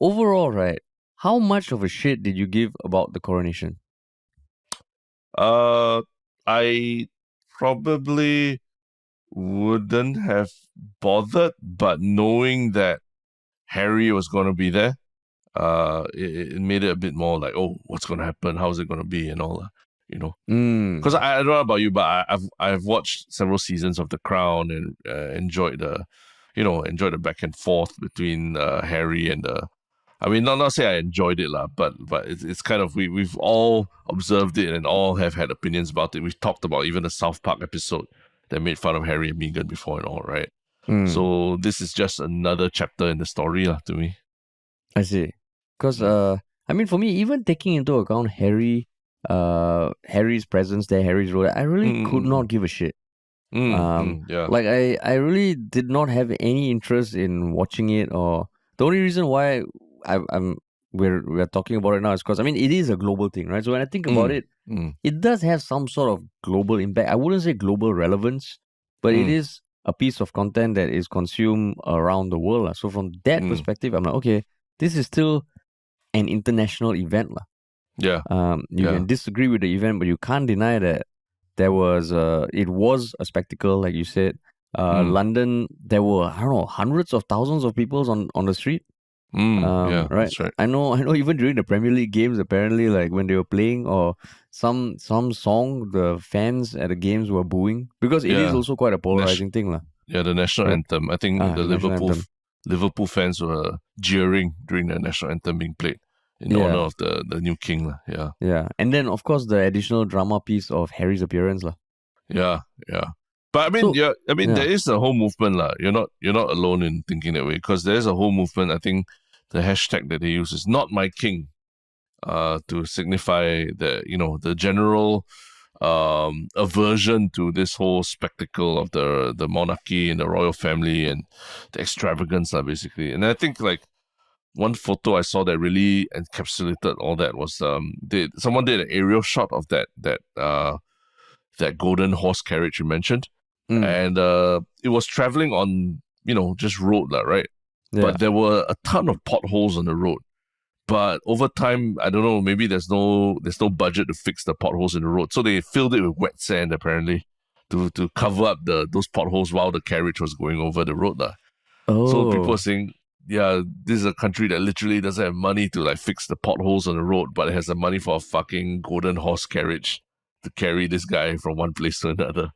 overall, right, how much of a shit did you give about the coronation? I probably wouldn't have bothered, but knowing that Harry was going to be there, it made it a bit more like, oh, what's going to happen? How's it going to be? And all that, you know. Because I don't know about you, but I've watched several seasons of The Crown and enjoyed the back and forth between Harry and I mean, not say I enjoyed it lah, but it's kind of we've all observed it and all have had opinions about it. We've talked about even the South Park episode that made fun of Harry and Meghan before and all, right? So this is just another chapter in the story lah to me. I see. Because I mean, for me, even taking into account Harry's presence there, Harry's role, I really could not give a shit. Yeah. Like I really did not have any interest in watching it, or the only reason why we're talking about it now is because I mean it is a global thing, right? So when I think about it, it does have some sort of global impact. I wouldn't say global relevance, but it is a piece of content that is consumed around the world lah. So from that perspective, I'm like, okay, this is still an international event lah. Yeah. You can disagree with the event, but you can't deny that it was a spectacle, like you said. London, there were, I don't know, hundreds of thousands of people on the street. Yeah, right. that's right. I know. Even during the Premier League games, apparently, like when they were playing or some song, the fans at the games were booing because it is also quite a polarizing thing, lah. Yeah, the national anthem. I think the Liverpool fans were jeering during the national anthem being played in honor of the new king, lah. Yeah. Yeah, and then of course the additional drama piece of Harry's appearance, lah. Yeah. But I mean, there is a whole movement, lah. You're not alone in thinking that way, because there's a whole movement. I think the hashtag that they use is "Not My King," to signify the general aversion to this whole spectacle of the monarchy and the royal family and the extravagance, basically. And I think like one photo I saw that really encapsulated all that was someone did an aerial shot of that golden horse carriage you mentioned. And it was traveling on, just road, right? Yeah. But there were a ton of potholes on the road. But over time, I don't know, maybe there's no budget to fix the potholes in the road. So they filled it with wet sand, apparently, to cover up those potholes while the carriage was going over the road. So people are saying, yeah, this is a country that literally doesn't have money to like fix the potholes on the road, but it has the money for a fucking golden horse carriage to carry this guy from one place to another.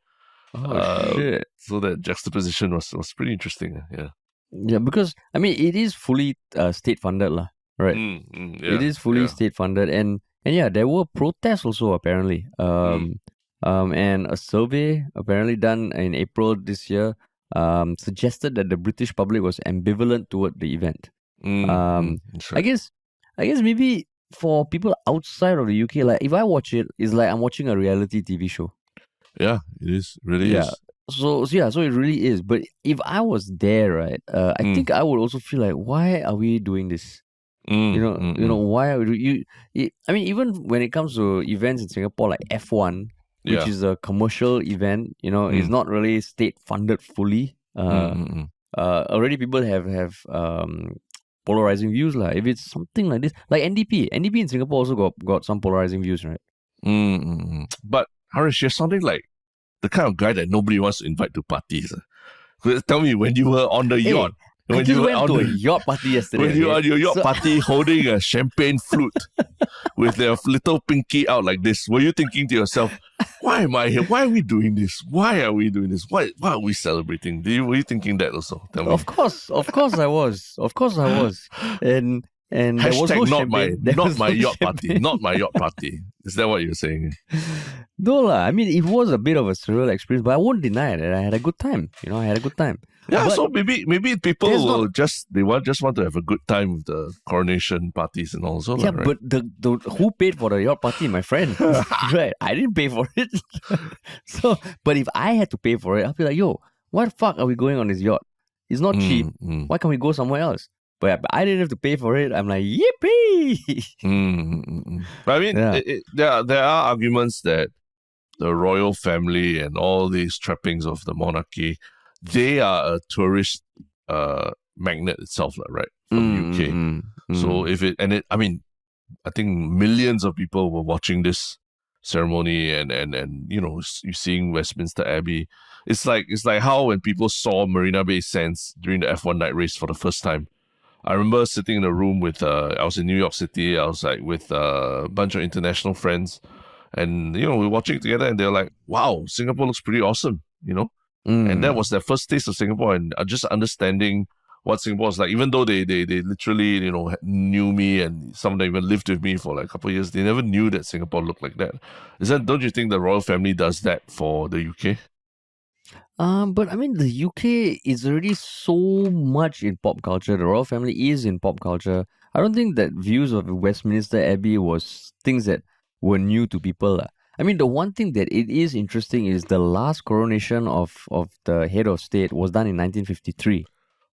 Shit. So that juxtaposition was pretty interesting. Yeah. Yeah, because I mean it is fully state funded, lah. Right. It is fully state funded, and yeah, there were protests also apparently. And a survey apparently done in April this year suggested that the British public was ambivalent toward the event. I guess maybe for people outside of the UK, like if I watch it, it's like I'm watching a reality TV show. Yeah, it is. Really is. So it really is. But if I was there, right, I think I would also feel like, why are we doing this? Why are we I mean, even when it comes to events in Singapore like F1, which is a commercial event, it's not really state funded fully. Already people have polarizing views, lah. If it's something like this, like NDP in Singapore also got some polarizing views, right? But Harish, you're sounding like the kind of guy that nobody wants to invite to parties. Tell me, when you were on the yacht, I just went to a yacht party yesterday. When you were on your yacht party holding a champagne flute with your little pinky out like this, were you thinking to yourself, why am I here? Why are we doing this? Why are we doing this? Why are we celebrating? Were you thinking that also? Tell me. Of course I was. And there was no champagne. Not my yacht party. Not my yacht party. Is that what you're saying? No lah. I mean, it was a bit of a surreal experience, but I won't deny it. I had a good time. I had a good time. Yeah, but so maybe people will just want to have a good time with the coronation parties and all. So yeah, right? But the who paid for the yacht party? My friend, right? I didn't pay for it. So, but if I had to pay for it, I'd be like, yo, why the fuck are we going on this yacht? It's not cheap. Why can't we go somewhere else? But I didn't have to pay for it. I'm like, yippee! But I mean, there are arguments that the royal family and all these trappings of the monarchy, they are a tourist magnet itself, right, for the UK. So I mean, I think millions of people were watching this ceremony, and you seeing Westminster Abbey. It's like how when people saw Marina Bay Sands during the F1 night race for the first time. I remember sitting in a room with I was in New York City. I was like with a bunch of international friends, and we were watching it together, and they're like, "Wow, Singapore looks pretty awesome," And that was their first taste of Singapore, and just understanding what Singapore is like. Even though they literally knew me, and some of them even lived with me for like a couple of years, they never knew that Singapore looked like that. Don't you think the royal family does that for the UK? But I mean, the UK is already so much in pop culture. The royal family is in pop culture. I don't think that views of Westminster Abbey was things that were new to people. I mean, the one thing that it is interesting is the last coronation of the head of state was done in 1953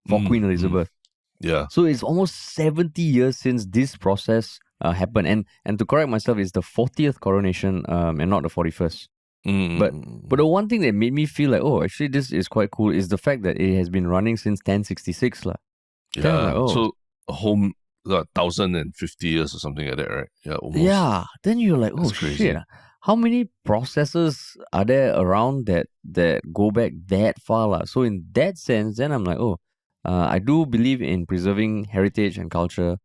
for Queen Elizabeth. Yeah. So it's almost 70 years since this process happened. And to correct myself, it's the 40th coronation and not the 41st. But the one thing that made me feel like, oh, actually this is quite cool is the fact that it has been running since 1066. Yeah. Then I'm like, oh. So a whole 1,050 years or something like that, right? Yeah, almost. Yeah. Then you're like, oh shit. How many processes are there around that go back that far? So in that sense, then I'm like, oh, I do believe in preserving heritage and culture.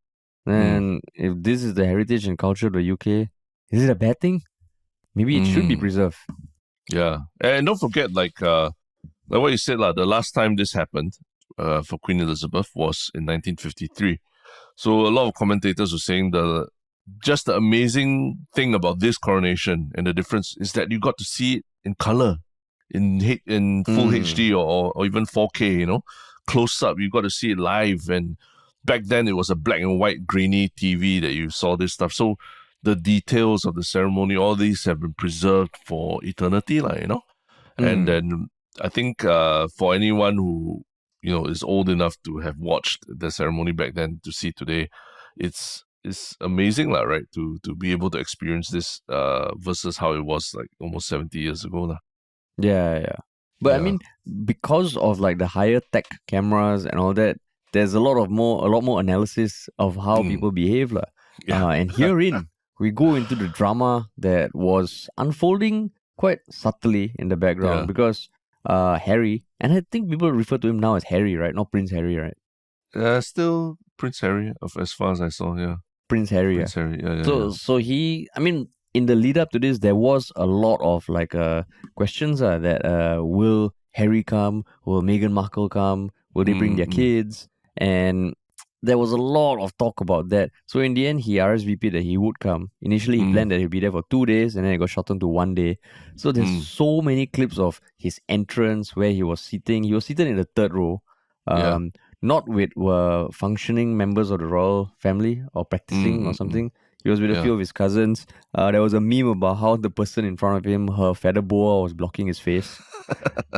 And if this is the heritage and culture of the UK, is it a bad thing? Maybe it should be preserved. Yeah. And don't forget, like what you said, the last time this happened for Queen Elizabeth was in 1953. So a lot of commentators were saying just the amazing thing about this coronation and the difference is that you got to see it in color, in full HD or even 4K, close up. You got to see it live. And back then it was a black and white grainy TV that you saw this stuff. So the details of the ceremony, all these have been preserved for eternity, And then I think for anyone who is old enough to have watched the ceremony back then to see today, it's amazing, right? To be able to experience this versus how it was like almost 70 years ago, Yeah. But I mean, because of like the higher tech cameras and all that, there's a lot more analysis of how people behave, and herein we go into the drama that was unfolding quite subtly in the background because Harry, and I think people refer to him now as Harry, right? Not Prince Harry, right? Still Prince Harry, as far as I saw, Prince Harry. Prince Harry, So he, I mean, in the lead up to this, there was a lot of like questions that will Harry come? Will Meghan Markle come? Will they bring their kids? And there was a lot of talk about that. So in the end, he RSVP'd that he would come. Initially, he planned that he'd be there for 2 days, and then it got shortened to 1 day. So there's so many clips of his entrance where he was sitting. He was seated in the third row, not with functioning members of the royal family or practicing or something. He was with a few of his cousins. There was a meme about how the person in front of him, her feather boa was blocking his face.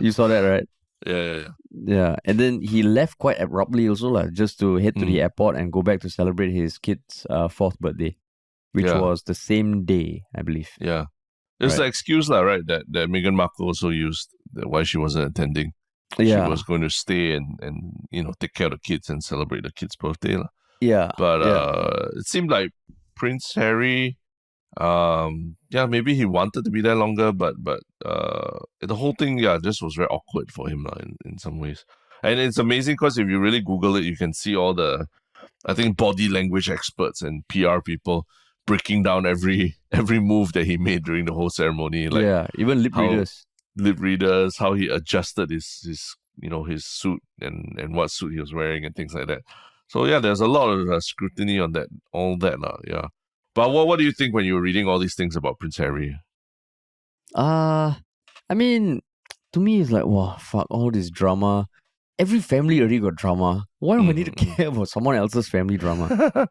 You saw that, right? Yeah. And then he left quite abruptly also, just to head to the airport and go back to celebrate his kid's 4th birthday, which was the same day, I believe. Yeah. There's the excuse, right, that Meghan Markle also used why she wasn't attending. She was going to stay and take care of the kids and celebrate the kid's birthday. Yeah. But it seemed like Prince Harry, maybe he wanted to be there longer, but the whole thing, just was very awkward for him in some ways. And it's amazing because if you really Google it, you can see all the, I think, body language experts and PR people breaking down every move that he made during the whole ceremony. Even lip readers, how he adjusted his suit and what suit he was wearing and things like that. So there's a lot of scrutiny on all that. But what do you think when you were reading all these things about Prince Harry? I mean, to me, it's like, wow, fuck, all this drama. Every family already got drama. Why do we need to care about someone else's family drama?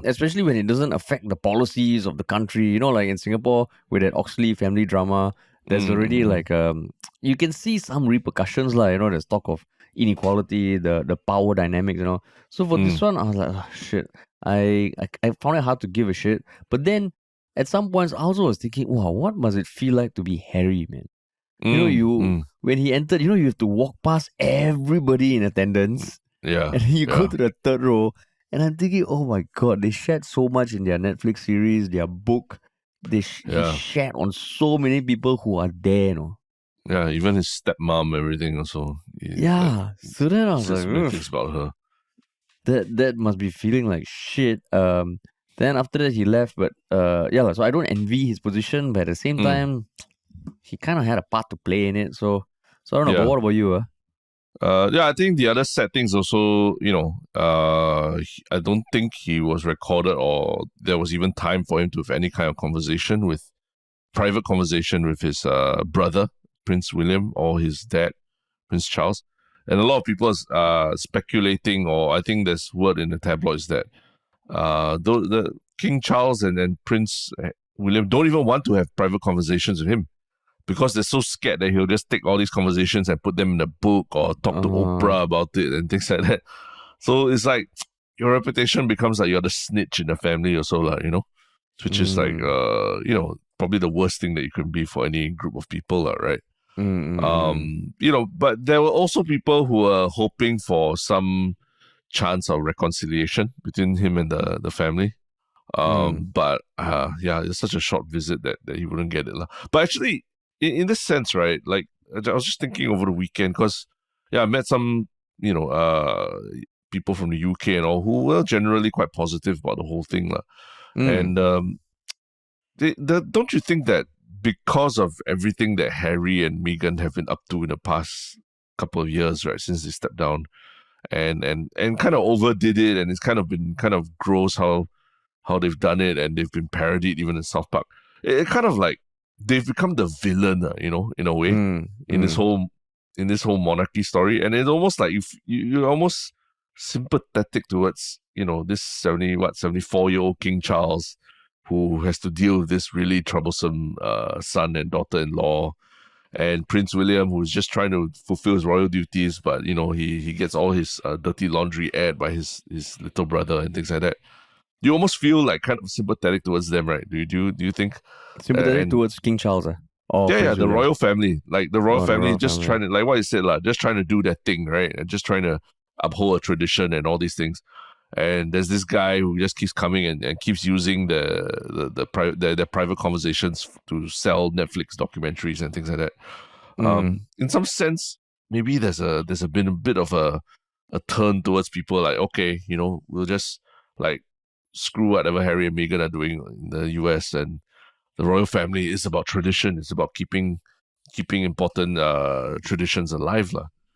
Especially when it doesn't affect the policies of the country. Like in Singapore, with that Oxley family drama, there's already like, you can see some repercussions. There's talk of inequality, the power dynamics, So for this one, I was like, oh, shit. I found it hard to give a shit. But then at some points, I also was thinking, wow, what must it feel like to be Harry, man? When he entered, you have to walk past everybody in attendance. Yeah. And you go to the third row. And I'm thinking, oh my God, they shared so much in their Netflix series, their book. He shared on so many people who are there, Yeah, even his stepmom, everything also. So then I was like, many things about her. That must be feeling like shit. Then after that he left, but so I don't envy his position, but at the same time, he kind of had a part to play in it. So I don't know. But what about you? I think the other sad things also, I don't think he was recorded or there was even time for him to have any kind of private conversation with his brother, Prince William, or his dad, Prince Charles. And a lot of people are speculating, or I think there's word in the tabloids that the King Charles and Prince William don't even want to have private conversations with him, because they're so scared that he'll just take all these conversations and put them in a book or talk to Oprah about it and things like that. So it's like your reputation becomes like you're the snitch in the family or so, which is like, probably the worst thing that you can be for any group of people, right? But there were also people who were hoping for some chance of reconciliation between him and the family. But it's such a short visit that he wouldn't get it. But actually, in this sense, right, like I was just thinking over the weekend, because I met some, people from the UK and all who were generally quite positive about the whole thing. And don't you think that because of everything that Harry and Meghan have been up to in the past couple of years, right, since they stepped down, and kind of overdid it, and it's kind of been kind of gross how they've done it, and they've been parodied even in South Park. It kind of like they've become the villain, in a way, in this whole monarchy story, and it's almost like if you're almost sympathetic towards this 74-year-old King Charles, who has to deal with this really troublesome son and daughter-in-law, and Prince William, who's just trying to fulfill his royal duties, but he gets all his dirty laundry aired by his little brother and things like that. You almost feel like kind of sympathetic towards them, right? Do you think sympathetic towards King Charles? The royal family, like the royal family, just trying to, like what you said, just trying to do their thing, right? And just trying to uphold a tradition and all these things. And there's this guy who just keeps coming and keeps using their private conversations to sell Netflix documentaries and things like that. In some sense, maybe there's been a bit of a turn towards people like, okay, we'll just like screw whatever Harry and Meghan are doing in the US, and the royal family is about tradition. It's about keeping important traditions alive.